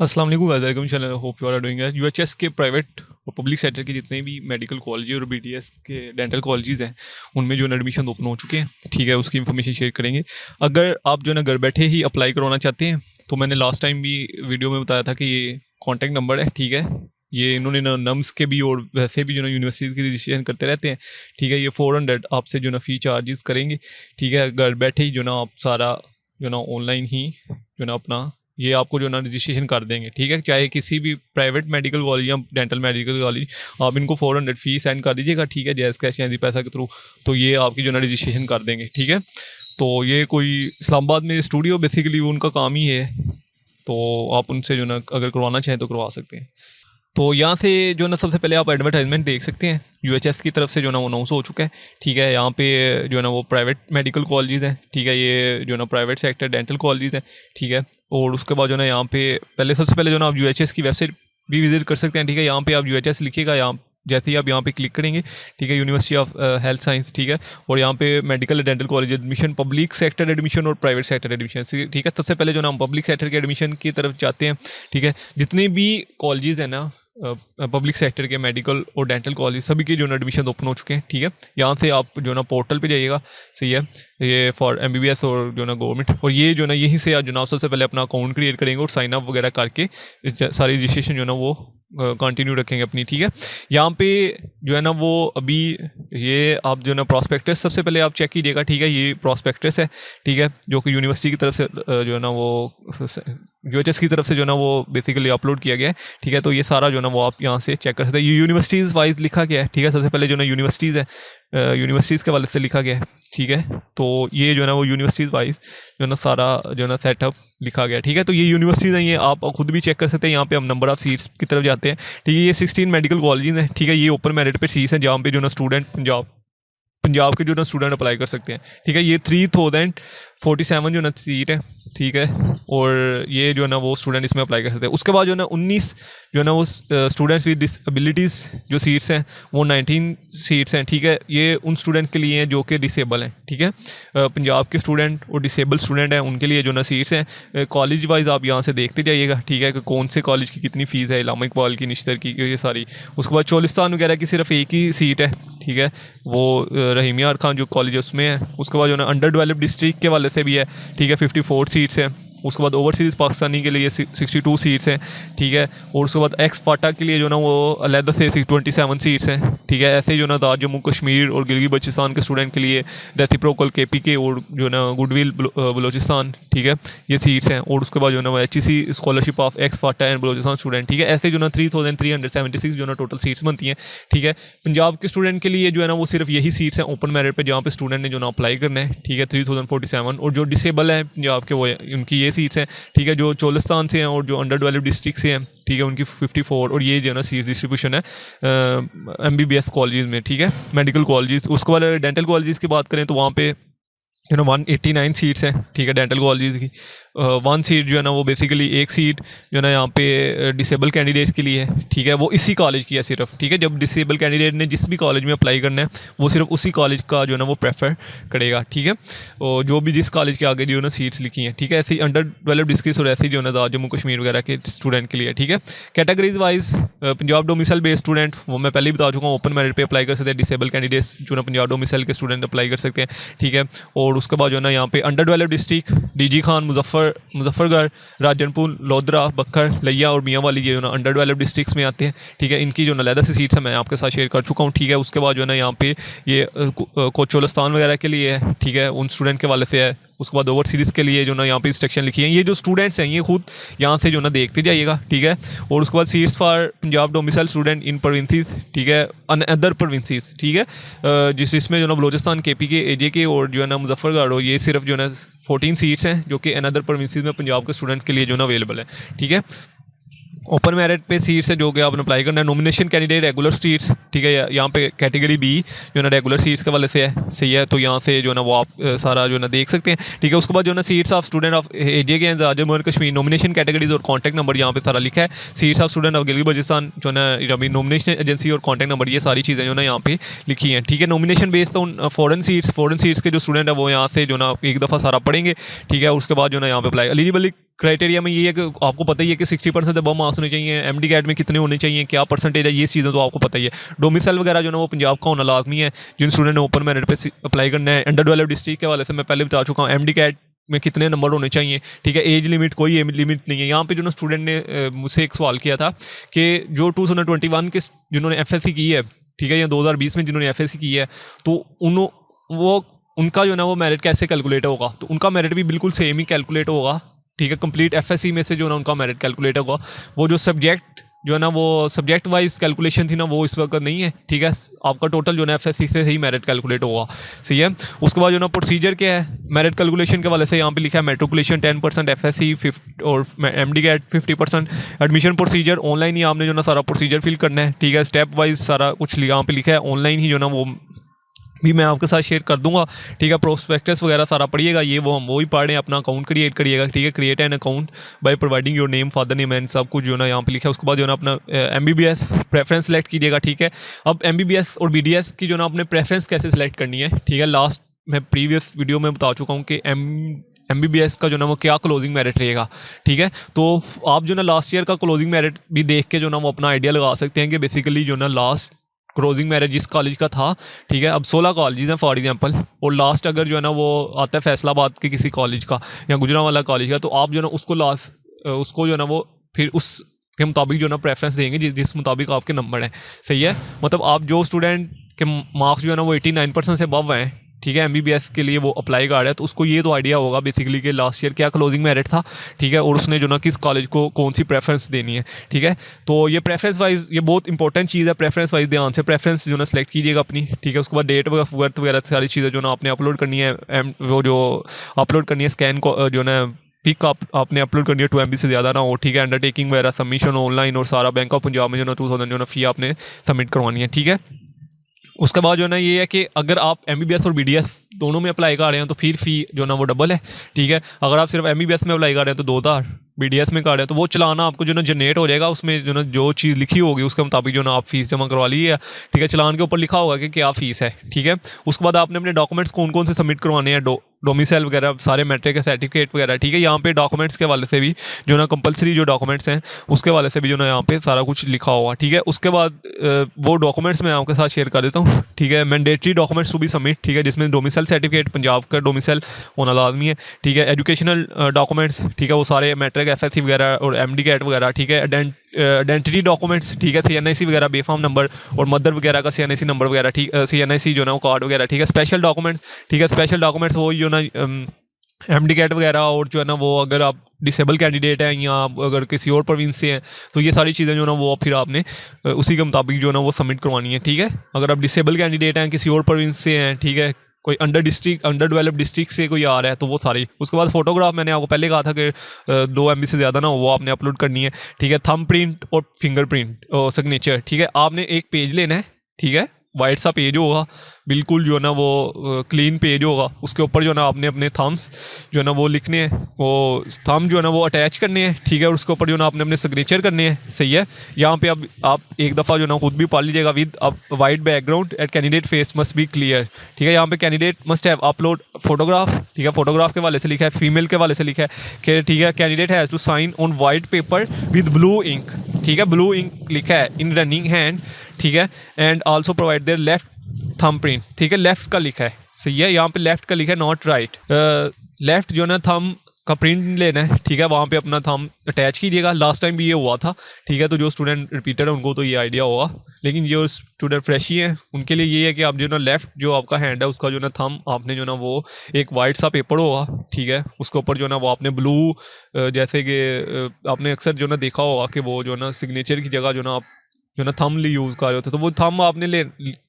अस्सलाम वालेकुम guys, welcome channel. Hope you are doing well. UHS के प्राइवेट और पब्लिक सेक्टर के जितने भी मेडिकल कॉलेज और बीडीएस के डेंटल कॉलेजेस हैं उनमें जो है एडमिशन ओपन हो चुके हैं। ठीक है, उसकी इन्फॉर्मेशन शेयर करेंगे। अगर आप जो है ना घर बैठे ही अप्लाई करवाना चाहते हैं तो मैंने लास्ट टाइम भी वीडियो में बताया था कि ये कॉन्टैक्ट नंबर है। ठीक है, ये इन्होंने ना नम्स के भी और वैसे भी जो ना यूनिवर्सिटीज़ की रजिस्ट्रेशन करते रहते हैं। ठीक है, ये 400 आपसे जो ना फ़ी चार्जेस करेंगे। ठीक है, घर बैठे ही जो ना आप सारा जो ना ऑनलाइन ही जो ना अपना ये आपको जो ना रजिस्ट्रेशन कर देंगे। ठीक है, चाहे किसी भी प्राइवेट मेडिकल कॉलेज या डेंटल मेडिकल कॉलेज, आप इनको 400 फ़ी सेंड कर दीजिएगा। ठीक है, जैस कैश या पैसा के थ्रू, तो ये आपकी जो ना रजिस्ट्रेशन कर देंगे। ठीक है, तो ये कोई इस्लामाबाद में स्टूडियो बेसिकली उनका काम ही है, तो आप उनसे जो ना अगर करवाना चाहें तो करवा सकते हैं। तो यहाँ से जो ना सबसे पहले आप एडवर्टाइजमेंट देख सकते हैं। यूएचएस की तरफ से जो ना वो अनाउंस हो चुका है। ठीक है, यहाँ पे जो है ना वो प्राइवेट मेडिकल कॉलेजेस हैं। ठीक है, ये जो ना प्राइवेट सेक्टर डेंटल कॉलेजेस हैं। ठीक है, और उसके बाद जो ना यहाँ पे सबसे पहले जो ना आप यूएचएस की वेबसाइट भी विजिट कर सकते हैं। ठीक है, यहाँ पे आप यूएचएस लिखिएगा, यहाँ जैसे ही आप यहाँ पे क्लिक करेंगे, ठीक है, यूनिवर्सिटी ऑफ हेल्थ साइंस। ठीक है, और यहाँ पे medical dental college admission, public sector admission और प्राइवेट सेक्टर एडमिशन। ठीक है, सबसे पहले जो ना हम पब्लिक सेक्टर के एडमिशन की तरफ जाते हैं। ठीक है, जितने भी कॉलेजेस हैं ना पब्लिक सेक्टर के मेडिकल और डेंटल कॉलेज, सभी के जो ना एडमिशन ओपन हो चुके हैं। ठीक है, यहाँ से आप जो ना पोर्टल पे जाइएगा। सही है, ये फॉर एमबीबीएस और जो ना गवर्नमेंट, और ये जो ना यहीं से आप जो ना सबसे पहले अपना अकाउंट क्रिएट करेंगे और साइन अप वगैरह करके सारी रजिस्ट्रेशन जो ना वो कंटिन्यू रखेंगे अपनी। ठीक है, यहाँ पे जो है ना वो अभी ये आप जो ना प्रॉस्पेक्टस सबसे पहले आप चेक कीजिएगा। ठीक है, ये प्रॉस्पेक्टस है। ठीक है, जो कि यूनिवर्सिटी की तरफ से जो है ना वो यूएचएस की तरफ से जो ना वो बेसिकली अपलोड किया गया है। ठीक है, तो ये सारा जो ना वो आप यहाँ से चेक कर सकते हैं। ये यूनिवर्सिटीज़ वाइज लिखा गया है। ठीक है, सबसे पहले जो ना यूनिवर्सिटीज़ है, यूनिवर्सिटीज़ के वाले से लिखा गया है। ठीक है, तो ये जो है ना वो यूनिवर्सिटीज़ वाइज जो ना सारा जो ना सेटअप लिखा गया है। ठीक है, तो ये यूनिवर्सिटीज़ हैं, ये आप खुद भी चेक कर सकते हैं। यहाँ पे हम नंबर ऑफ सीट्स की तरफ जाते हैं। ठीक है, ये 16 मेडिकल कॉलेजेस हैं। ठीक है, ये ओपन मेरिट पे सीट्स हैं जहाँ पे जो ना स्टूडेंट पंजाब के जो ना स्टूडेंट अप्लाई कर सकते हैं। ठीक है, ये 3047 जो ना सीट है। ठीक है, और ये जो है ना वो स्टूडेंट इसमें अप्लाई कर सकते हैं। उसके बाद जो है ना 19 जो है ना वो स्टूडेंट्स विद डिसेबिलिटीज़ जो सीट्स हैं वो 19 सीट्स हैं। ठीक है, ये उन स्टूडेंट के लिए हैं जो कि डिसेबल हैं। ठीक है, पंजाब के स्टूडेंट और डिसेबल स्टूडेंट हैं उनके लिए जो ना सीट्स हैं। कॉलेज वाइज आप यहाँ से देखते जाइएगा। ठीक है, कि कौन से कॉलेज की कितनी फ़ीस है, इलामा इकबाल की, निश्तर की, ये सारी। उसके बाद चोलिस्तान वगैरह की सिर्फ एक ही सीट है। ठीक है, वो रहीमिया और खान जो कॉलेज है उसमें है। उसके बाद जो ना अंडर डेवलप्ड डिस्ट्रिक्ट के वाले से भी है। ठीक है, 54 सीट्स हैं। उसके बाद ओवरसीज़ पाकिस्तानी के लिए 62 सीट्स हैं। ठीक है, और उसके बाद एक्स पाटा के लिए जो ना वो अलहदा से 27 सीट्स हैं। ठीक है, ऐसे जो ना दाद जम्मू कश्मीर और गिलगित बल्चिस्तान के स्टूडेंट के लिए रेसिप्रोकल केपीके और जो ना गुडविल बलोचिस्तान, ठीक है, ये सीट्स हैं। और उसके बाद जो ना वो HEC स्कॉलरशिप ऑफ एक्स पाटा एंड बलोचिस्तान स्टूडेंट। ठीक है, ऐसे जो ना 3376 जो ना टोटल सीट्स बनती हैं। ठीक है, पंजाब के स्टूडेंट के लिए जो है ना वो सिर्फ यही सीट्स हैं ओपन मेरिट पे, जहाँ पे स्टूडेंट ने जो ना अप्लाई करना है। ठीक है, 3047, और जो डिसेबल हैं पंजाब के वो उनकी ये सीट्स हैं। ठीक है, जो चोलिस्तान से हैं और जो अंडर डेवलप्ड डिस्ट्रिक्ट से हैं, ठीक है, उनकी 54, और ये जो है ना सीट डिस्ट्रीब्यूशन है एमबीबीएस कॉलेजेस में। ठीक है, मेडिकल कॉलेजेस। उसके बाद डेंटल कॉलेजेस की बात करें तो वहाँ पे यू नो 189 सीट्स हैं। ठीक है, डेंटल कॉलेजेस की 1 सीट जो है ना वो बेसिकली एक सीट जो है ना यहाँ पे डिसेबल कैंडिडेट्स के लिए है। ठीक है, वो इसी कॉलेज की है सिर्फ। ठीक है, जब डिसेबल कैंडिडेट ने जिस भी कॉलेज में अप्लाई करना है वो सिर्फ उसी कॉलेज का जो है ना वो प्रेफर करेगा। ठीक है, और जो भी जिस कॉलेज के आगे जो है ना सीट्स लिखी हैं। ठीक है, ऐसी अंडर डेवलप्ड डिस्ट्रिक्ट और ऐसी जो है ना जम्मू कश्मीर वगैरह के स्टूडेंट के लिए। ठीक है, categories wise Punjab domicile based student, वो मैं पहले ही बता चुका हूँ, ओपन मेरिट पे अप्लाई कर सकते हैं। डिसेबल कैंडिडेट्स जो ना पंजाब डोमिसाइल के स्टूडेंट अप्लाई कर सकते हैं। ठीक है, और उसके बाद जो है ना यहाँ पे under developed district DG Khan, Muzaffargarh, Rajanpur, Lodhran, Bhakkar, Layyah और मियाँ वाली ये जो ना अंडर डेवलप्ड डिस्ट्रिक्ट्स में आते हैं। ठीक है, इनकी जो ना अलहदा से सीट्स है मैं आपके साथ शेयर कर चुका हूँ। ठीक है, उसके बाद जो है ना यहाँ पे ये कोचोलिस्तान वगैरह के लिए है। ठीक है, उन स्टूडेंट के वाले से है। उसके बाद ओवरसीज़ के लिए जो ना यहाँ पे इंस्ट्रक्शन लिखी है। ये जो स्टूडेंट्स हैं ये खुद यहाँ से जो ना देखते जाइएगा। ठीक है, और उसके बाद seats for Punjab domicile student in provinces. ठीक है, अदर प्रोविंसेस। ठीक है, जिसमें जो ना बलोचिस्तान, KPK, AJK और जो है ना मुजफ्फरगढ़, और ये सिर्फ जो है ना 14 सीट्स हैं जो कि अनदर प्रोविंसेस में पंजाब के स्टूडेंट के लिए जो ना अवेलेबल है। ठीक है, ओपन मेरिट पे सीट्स है जो कि आपने अप्लाई करना है। Nomination candidate regular seats. ठीक है, यहाँ पे कैटेगरी B जो ना रेगुलर सीट्स के वाले से है। सही है, तो यहाँ से जो ना वो आप सारा जो ना देख सकते हैं। ठीक है, उसके बाद जो ना seats of student of AJK and Jammu and Kashmir, nomination categories और कॉन्टैक्ट नंबर यहाँ पे सारा लिखा है। Seats of student of Gilgit Baltistan जो ना नॉमिनेशन एजेंसी और कॉन्टैक्ट नंबर, ये सारी चीज़ें जो ना यहाँ पे लिखी हैं। ठीक है, nomination based on foreign seats के जो स्टूडेंट है वो यहाँ से जो ना एक दफ़ा सारा पढ़ेंगे। ठीक है, उसके बाद जो ना यहाँ पे अप्लाई एलिजिबल क्राइटेरिया में ये है कि आपको पता ही है कि 60% अबव मार्क्स होने चाहिए, MD कैट में कितने होने चाहिए, क्या परसेंटेज है, ये चीज़ें तो आपको पता ही है। डोमिसाइल वगैरह जो ना वो पंजाब का होना लाजमी है जिन स्टूडेंट ने ओपन मेरिट पे अप्लाई करना है। अंडर डेवलप्ड डिस्ट्रिक्ट के हवाले से मैं पहले बता चुका हूँ, MD कैट में कितने नंबर होने चाहिए, ठीक है। एज लिमिट, कोई एज लिमिट नहीं है। यहाँ पे जो ना स्टूडेंट ने मुझसे एक सवाल किया था कि जो 2021 के जिन्होंने FSC की है, ठीक है, या 2020 में जिन्होंने FSC की है, तो उनका जो ना वो मेरिट कैसे कैलकुलेट होगा। तो उनका मेरिट भी बिल्कुल सेम ही कैलकुलेट होगा, ठीक है। कंप्लीट FSC में से जो ना उनका मेरिट कैलकुलेट होगा। वो जो सब्जेक्ट जो है ना वो सब्जेक्ट वाइज कैलकुलेशन थी ना वो इस वक्त नहीं है, ठीक है। आपका टोटल जो ना FSC से ही मेरिट कैलकुलेट होगा, सही है। उसके बाद जो ना प्रोसीजर क्या है मेरिट कैलकुलेशन के वाले से, यहाँ पे लिखा है मेट्रिकुलेशन 10%, FSC 50 और MD CAT 50%। Admission procedure online ही आपने जो ना सारा प्रोसीजर फिल करना है, ठीक है। स्टेप वाइज सारा कुछ यहाँ पे लिखा है, ऑनलाइन ही जो ना वो भी मैं आपके साथ शेयर कर दूंगा, ठीक है। प्रोस्पेक्टस वगैरह सारा पढ़िएगा, ये वो हम वो ही पढ़ रहे हैं। अपना अकाउंट क्रिएट करिएगा, ठीक है। Create an account by providing your name, father name and सब कुछ जो ना यहाँ पे लिखा है। उसके बाद जो ना अपना MBBS प्रेफरेंस सेलेक्ट कीजिएगा, ठीक है। अब MBBS और BDS की जो ना अपने प्रेफरेंस कैसे सेलेक्ट करनी है, ठीक है। लास्ट मैं प्रीवियस वीडियो में बता चुका हूँ कि MBBS का जो ना वो क्या क्लोजिंग मेरिट रहेगा, ठीक है। तो आप जो ना लास्ट ईयर का क्लोजिंग मेरिट भी देख के जो ना वो अपना आइडिया लगा सकते हैं कि बेसिकली जो ना लास्ट क्लोजिंग मेरिट जिस कॉलेज का था, ठीक है। अब 16 कॉलेज हैं फॉर एग्जांपल, और लास्ट अगर जो है ना वो आता है फैसलाबाद के किसी कॉलेज का या गुजरांवाला कॉलेज का, तो आप जो ना उसको जो ना वो फिर उस के मुताबिक जो ना प्रेफरेंस देंगे जिस मुताबिक आपके नंबर हैं, सही है। मतलब आप जो स्टूडेंट के मार्क्स जो है ना वो 89% से अबव हैं, ठीक है, MBBS के लिए वो अप्लाई कर रहा है, तो उसको ये तो आइडिया होगा बेसिकली कि लास्ट ईयर क्या क्लोजिंग मेरिट था, ठीक है, और उसने जो ना किस कॉलेज को कौन सी प्रेफरेंस देनी है, ठीक है। तो ये प्रेफरेंस वाइज ये बहुत इंपॉर्टेंट चीज़ है। प्रेफरेंस वाइज ध्यान से प्रेफरेंस जो ना सेलेक्ट कीजिएगा अपनी, ठीक है। उसके बाद डेट ऑफ बर्थ वगैरह सारी चीज़ें जो ना आपने अपलोड करनी है, वो जो अपलोड करनी है स्कैन को जो ना पिक आपने अपलोड करनी है 2 MB से ज़्यादा ना हो, ठीक है। अंडरटेकिंग वगैरह सबमिशन ऑनलाइन, और सारा बैंक ऑफ पंजाब में जो ना 2000 जो ना फ़ी आपने सबमिट करवानी है, ठीक है। उसके बाद जो है ना ये है कि अगर आप MBBS और BDS दोनों में अप्लाई कर रहे हैं तो फिर फ़ी जो ना वो डबल है, ठीक है। अगर आप सिर्फ MBBS में अप्लाई कर रहे हैं तो 2000, BDS में कर रहे हैं तो वो चलाना आपको जो ना जनरेट हो जाएगा, उसमें जो ना जो चीज़ लिखी होगी उसके मुताबिक जो ना आप फीस जमा करवा लीजिए, ठीक है। चलान के ऊपर लिखा होगा कि क्या फ़ीस है, ठीक है। उसके बाद आपने अपने डॉक्यूमेंट्स कौन कौन से सबमिट करवाने हैं, डोमिसाइल वगैरह सारे मैट्रिक के सर्टिफिकेट वगैरह, ठीक है। यहाँ पे डॉक्यूमेंट्स के वाले से भी जो ना कंपलसरी जो डॉक्यूमेंट्स हैं उसके वाले से भी जो ना यहाँ पे सारा कुछ लिखा हुआ, ठीक है। उसके बाद वो डॉक्यूमेंट्स मैं आपके साथ शेयर कर देता हूँ, ठीक है। Mandatory documents to be submit, ठीक है, जिसमें डोमिसाइल सर्टिफिकेट पंजाब का डोमिसाइल होना लाजमी है, ठीक है। एजुकेशनल डॉक्यूमेंट्स, ठीक है, वो सारे मैट्रिक FSC वगैरह और MD कैट वगैरह, ठीक है। आइडेंटिटी डॉक्यूमेंट्स, ठीक है, CNIC वगैरह बेफाम नंबर और मदर वगैरह का CNIC नंबर वगैरह, ठीक, CNIC जो ना वो कार्ड वगैरह, ठीक है। स्पेशल डॉक्यूमेंट्स, ठीक है, स्पेशल डॉक्यूमेंट्स वो जो ना MD कैट वगैरह, और जो है ना वो अगर आप डिसेबल कैंडिडेट हैं या अगर किसी और प्रोविंस से हैं तो ये सारी चीज़ें जो ना वो फिर आपने उसी के मुताबिक जो ना वो सबमिट करवानी है, ठीक है। अगर आप डिसेबल कैंडिडेट हैं, किसी और प्रोविंस से हैं, ठीक है, कोई अंडर डेवलप्ड डिस्ट्रिक्ट से कोई आ रहा है तो वो सारी। उसके बाद फोटोग्राफ मैंने आपको पहले कहा था कि 2 MB से ज़्यादा ना वो आपने अपलोड करनी है, ठीक है। थंब प्रिंट और फिंगरप्रिंट और सिग्नेचर, ठीक है। आपने एक पेज लेना है, ठीक है, वाइट सा पेज होगा बिल्कुल जो है ना वो क्लीन पेज होगा, उसके ऊपर जो है ना आपने अपने थम्स जो है ना वो लिखने हैं, वो थंब जो है ना वो अटैच करने हैं, ठीक है। और उसके ऊपर जो है ना आपने अपने सिग्नेचर करने हैं, सही है। यहाँ पे अब आप एक दफ़ा जो है ना खुद भी पढ़ लीजिएगा। विद अब white background at candidate face must be clear, ठीक है। यहाँ पे candidate must have upload photograph, ठीक है। फोटोग्राफ के वाले से लिखा है, फीमेल के वाले से लिखा है कि ठीक है, candidate has to sign on white paper with blue ink, ठीक है, ब्लू इंक लिखा है इन रनिंग हैंड, ठीक है। And also provide there left thumb print, ठीक है, लेफ्ट का लिखा है, सही है। यहाँ पे लेफ्ट का लिखा है, नॉट राइट। लेफ्ट जो ना थंब का प्रिंट लेना है, ठीक है, वहाँ पे अपना थंब अटैच कीजिएगा। लास्ट टाइम भी ये हुआ था, ठीक है। तो जो स्टूडेंट रिपीटर है उनको तो ये आइडिया होगा, लेकिन जो स्टूडेंट फ्रेश ही हैं उनके लिए ये है कि आप जो ना लेफ्ट जो आपका हैंड है उसका जो ना थंब आपने जो ना वो एक वाइट सा पेपर होगा, ठीक है, उसके ऊपर जो ना वो आपने ब्लू जैसे कि आपने अक्सर जो ना देखा होगा कि वो जो ना सिग्नेचर की जगह जो ना आप जो ना थंब यूज़ कर रहे होते, तो वो थंब आपने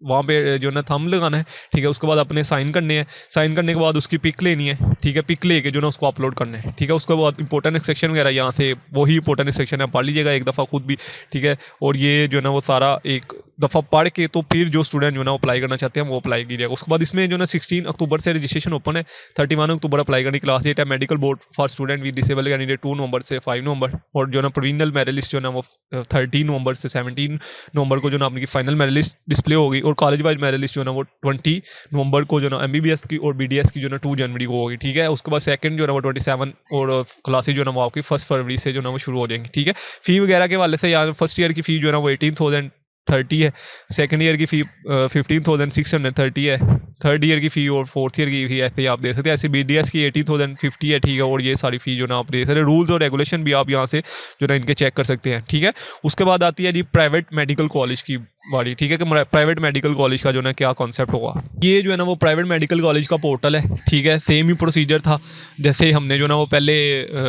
वहाँ पे जो ना थंब लगाना है, ठीक है। उसके बाद अपने साइन करने हैं, साइन करने के बाद उसकी पिक लेनी है, ठीक है, पिक लेके जो ना उसको अपलोड करना है, ठीक है। उसके बाद इंपॉर्टेंट सेक्शन वगैरह यहाँ से वही इंपॉर्टेंट सेक्शन है, पढ़ लीजिएगा एक दफ़ा खुद भी, ठीक है। और ये जो ना वो सारा एक दफ़ा पढ़ के तो फिर जो स्टूडेंट जो ना अप्लाई करना चाहते हैं वो अप्लाई कीजिएगा। उसके बाद इसमें जो ना 16 अक्टूबर से रजिस्ट्रेशन ओपन है, 31 अक्टूबर अप्लाई करने की लास्ट डेट है। Medical board for student with disable candidate 2 नवंबर से 5 नवंबर, और जो ना प्रोविजनल मेरिट लिस्ट जो ना वो 13 नवंबर से 17 नवंबर को जो ना आपकी फाइनल मेरिट लिस्ट डिस्प्ले होगी, और कॉलेज वाइज मेरिट लिस्ट जो ना वो 20 नवंबर को जो ना MBBS की और BDS की जो ना 2 जनवरी को होगी, ठीक है। उसके बाद सेकंड जो ना वो 27 और क्लासेज जो ना वो आपकी 1 फरवरी से जो ना वो शुरू हो जाएंगी, ठीक है। फ़ी वगैरह के वाले से यार फर्स्ट ईयर की फ़ी जो है ना वो 18,030 है, सेकंड ईयर की फ़ी 15,630 है, थर्ड ईयर की फ़ी और फोर्थ ईयर की फ़ी ऐसे ही आप दे सकते हैं। ऐसे BDS की 18,050 है, ठीक है। और ये सारी फ़ी जो ना आप दे सकते हैं। रूल्स और रेगुलेशन भी आप यहाँ से जो ना इनके चेक कर सकते हैं, ठीक है। उसके बाद आती है जी प्राइवेट मेडिकल कॉलेज की बारी, ठीक है, कि प्राइवेट मेडिकल कॉलेज का जो ना क्या कॉन्सेप्ट होगा। ये जो है ना वो प्राइवेट मेडिकल कॉलेज का पोर्टल है, ठीक है। सेम ही प्रोसीजर था जैसे हमने जो ना वो पहले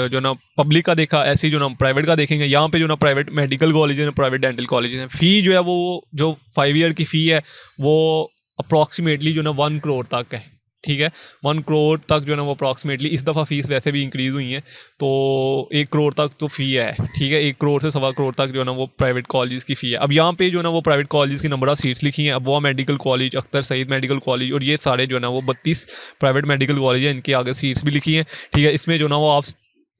जो ना पब्लिक का देखा, ऐसे ही जो ना प्राइवेट का देखेंगे। यहाँ पे जो ना प्राइवेट मेडिकल कॉलेज है, प्राइवेट डेंटल कॉलेज है, फ़ी जो है वो जो 5 ईयर की फ़ी है वो अप्रॉक्सीमेटली जो ना 1 करोड़ तक है, ठीक है। 1 करोड़ तक जो है ना वो अप्रॉक्सीमेटली, इस दफ़ा फ़ीस वैसे भी इंक्रीज़ हुई है तो 1 करोड़ तक तो फ़ी है, ठीक है। 1 करोड़ से 1.25 करोड़ तक जो है ना वो प्राइवेट कॉलेज की फ़ी है। अब यहाँ पे जो है ना वो प्राइवेट कॉलेज की नंबर ऑफ सीट्स लिखी हैं, अबवा medical college, Akhtar Saeed medical college, और ये सारे जो है ना वो 32 प्राइवेट मेडिकल कॉलेज हैं, इनके आगे सीट्स भी लिखी हैं, ठीक है। इसमें जो ना वो आप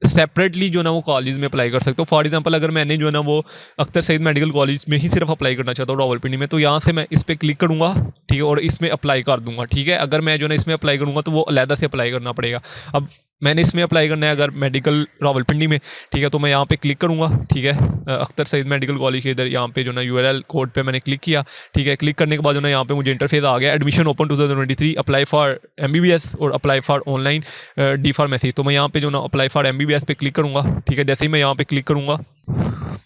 सेपरेटली जो ना वो कॉलेज में अप्लाई कर सकते हो। फॉर एग्जांपल अगर मैंने जो है ना वो अख्तर सईद मेडिकल कॉलेज में ही सिर्फ अप्लाई करना चाहता हूँ रावलपिंडी में, तो यहाँ से मैं इस पर क्लिक करूँगा, ठीक है, और इसमें अप्लाई कर दूंगा, ठीक है। अगर मैं जो ना इसमें अप्लाई करूँगा तो वो अलहदा से अप्लाई करना पड़ेगा। अब मैंने इसमें अप्लाई करना है अगर मेडिकल रावलपिंडी में, ठीक है, तो मैं यहाँ पे क्लिक करूँगा, ठीक है। अख्तर सईद मेडिकल कॉलेज के इधर यहाँ पे जो ना URL कोड पे मैंने क्लिक किया, ठीक है। क्लिक करने के बाद जो ना यहाँ पे मुझे इंटरफेस आ गया, admission open 2023, apply for MBBS और apply for online D pharmacy. तो मैं यहाँ पे जो ना अप्लाई फॉर MBBS पे क्लिक करूँगा, ठीक है। जैसे ही मैं यहाँ पे क्लिक करूँगा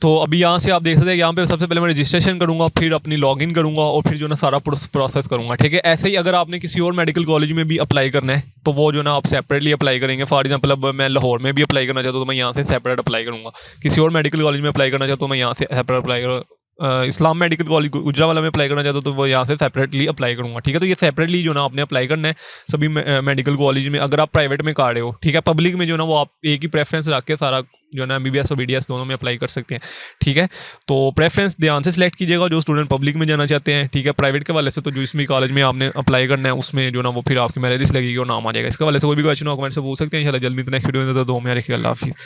तो अभी यहाँ से आप देख सकते हैं, यहाँ पे सबसे पहले मैं रजिस्ट्रेशन करूँगा, फिर अपनी लॉगिन करूँगा और फिर जो ना सारा प्रोसेस करूँगा, ठीक है। ऐसे ही अगर आपने किसी और मेडिकल कॉलेज में भी अप्लाई करना है तो वो जो ना आप सेपरेटली अप्लाई करेंगे। फॉर एग्जांपल अब मैं लाहौर में भी अप्लाई करना चाहता हूँ तो मैं यहाँ से सेपरेट अप्लाई करूँगा। किसी और मेडिकल कॉलेज में अप्लाई करना चाहता हूँ तो मैं यहाँ से सेपरेट अप्लाई करूँगा। इस्लाम मेडिकल कॉलेज गुजरावाला में अप्लाई करना चाहता हूँ तो वो यहाँ से सेपरेटली अप्लाई करूँगा, ठीक है। तो ये सेपरेटली जो ना आपने अप्लाई करना है सभी मेडिकल कॉलेज में। अगर आप प्राइवेट में कर रहे हो, ठीक है, पब्लिक में जो ना वो आप एक ही प्रेफरेंस रख के सारा जो ना MBBS और BDS दोनों में अप्लाई कर सकते हैं, ठीक है। तो प्रेफरेंस ध्यान से सिलेक्ट कीजिएगा जो स्टूडेंट पब्लिक में जाना चाहते हैं, ठीक है। प्राइवेट के वाले से तो जो इसमें कॉलेज में आपने अप्लाई करना है उसमें जो ना वो फिर आपकी मेरिट लिस्ट लगेगी और नाम आ जाएगा। इसके वाले से कोई भी क्वेश्चन हो कमेंट से पूछ सकते हैं। इंशाल्लाह जल्दी नेक्स्ट वीडियो में तो दो में रखिए। अल्लाह हाफिज़।